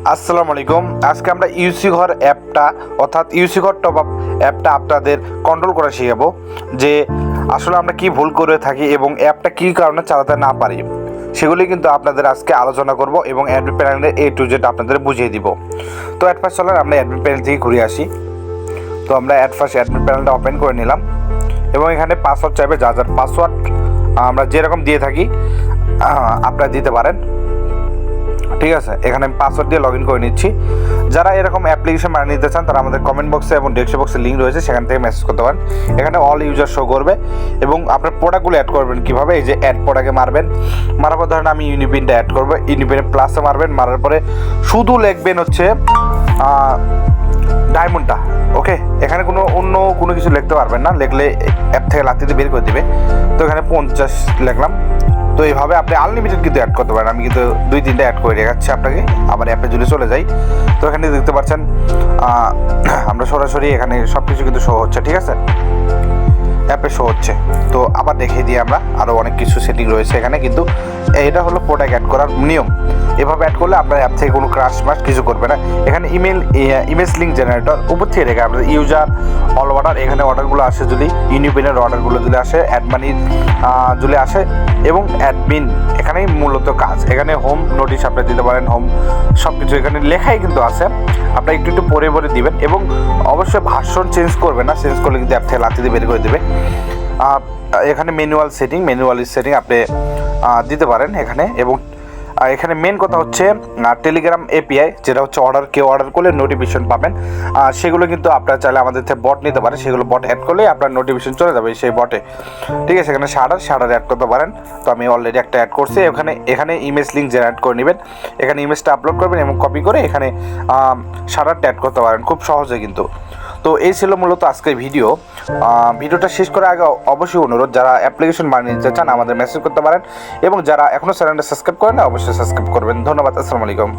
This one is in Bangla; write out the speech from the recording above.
আসসালামু আলাইকুম। আজকে আমরা ইউসি ঘর অ্যাপটা অর্থাৎ ইউসি ঘর টপ আপ অ্যাপটা আপনাদের কন্ট্রোল করা শিখাবো, যে আসলে আমরা কি ভুল করে থাকি এবং অ্যাপটা কী কারণে চালাতে না পারি, সেগুলি কিন্তু আপনাদের আজকে আলোচনা করব এবং অ্যাডমিন প্যানেলের A to Z আপনাদের বুঝিয়ে দিব। তো অ্যাট ফার্স্ট চলেন আমরা অ্যাডমিন প্যানেল থেকে ঘুরে আসি। তো আমরা অ্যাডমিন প্যানেলটা ওপেন করে নিলাম এবং এখানে পাসওয়ার্ড চাইবে, যার পাসওয়ার্ড আমরা যেরকম দিয়ে থাকি আপনারা দিতে পারেন। ঠিক আছে, এখানে আমি পাসওয়ার্ড দিয়ে লগ ইন করে নিচ্ছি। যারা এরকম অ্যাপ্লিকেশন বানিয়ে নিতে চান তারা আমাদের কমেন্ট বক্সে এবং ডেস্কটপ বক্সে লিঙ্ক রয়েছে, সেখান থেকে মেসেজ করতে পারেন। এখানে অল ইউজার শো করবে এবং আপনার প্রোডাক্টগুলো অ্যাড করবেন কীভাবে, এই যে অ্যাড প্রোডাক্টে মারবেন, মারার পর ধরেন আমি ইউনিপিনটা অ্যাড করবো, ইউনিপিনে প্লাসে মারবেন, মারার পরে শুধু লিখবেন হচ্ছে ডায়মন্ডটা। ওকে, এখানে অন্য কোনো কিছু লিখতে পারবেন না, লিখলে অ্যাপ থেকে লাতিতে বের করে দেবে। তো এখানে 50 লিখলাম। তো এইভাবে আপনি আনলিমিটেড কিন্তু অ্যাড করতে পারেন। আমি কিন্তু 2-3টা অ্যাড করে দেখাচ্ছি আপনাকে, আবার অ্যাপে যদি চলে যাই। তো এখানে দেখতে পাচ্ছেন আমরা সরাসরি এখানে সব কিছু কিন্তু শো হচ্ছে। ঠিক আছে, অ্যাপে শো হচ্ছে। তো আবার দেখিয়ে দিই, আমরা আরও অনেক কিছু সেটিং রয়েছে এখানে, কিন্তু এটা হলো প্রোডাক্ট অ্যাড করার নিয়ম। এভাবে অ্যাড করলে আপনার অ্যাপ থেকে কোনো ক্রাশ মাস কিছু করবে না। এখানে ইমেজ লিঙ্ক জেনারেটর উপর থেকে রেখে আপনাদের ইউজার অল অর্ডার, এখানে অর্ডারগুলো আসে যদি ইউনিপিনের অর্ডারগুলো যদি আসে, অ্যাডমানি যদি আসে এবং অ্যাডমিন এখানেই মূলত কাজ। এখানে হোম নোটিশ আপনি দিতে পারেন, হোম সব কিছু এখানে লেখাই কিন্তু আছে, আপনার একটু পরে দিবেন এবং অবশ্যই ভার্সন চেঞ্জ করবে না, চেঞ্জ করলে কিন্তু অ্যাপ থেকে লাথি দিয়ে বের করে দেবে। এখানে ম্যানুয়াল সেটিং আপনি দিতে পারেন এখানে। এবং এখানে মেন কথা হচ্ছে টেলিগ্রাম এপিআই, যেটা হচ্ছে কেউ অর্ডার করলে নোটিফিকেশন পাবেন, সেগুলো কিন্তু আপনারা চাইলে আমাদের থেকে বট নিতে পারেন। সেগুলো বট অ্যাড করলে আপনার নোটিফিকেশন চলে যাবে সেই বটে। ঠিক আছে, এখানে শাটার অ্যাড করতে পারেন। তো আমি অলরেডি একটা অ্যাড করছি। এখানে ইমেজ লিঙ্ক জেনারেট করে নেবেন, এখানে ইমেজটা আপলোড করবেন এবং কপি করে এখানে শাটারটা অ্যাড করতে পারেন খুব সহজে কিন্তু। তো এই ছিল মূলত আজকের ভিডিওটা শেষ করার আগে অবশ্যই অনুরোধ, যারা অ্যাপ্লিকেশন বানিয়ে নিতে চান আমাদের মেসেজ করতে পারেন এবং যারা এখনও চ্যানেলটা সাবস্ক্রাইব করেন না অবশ্যই সাবস্ক্রাইব করবেন। ধন্যবাদ, আসসালামু আলাইকুম।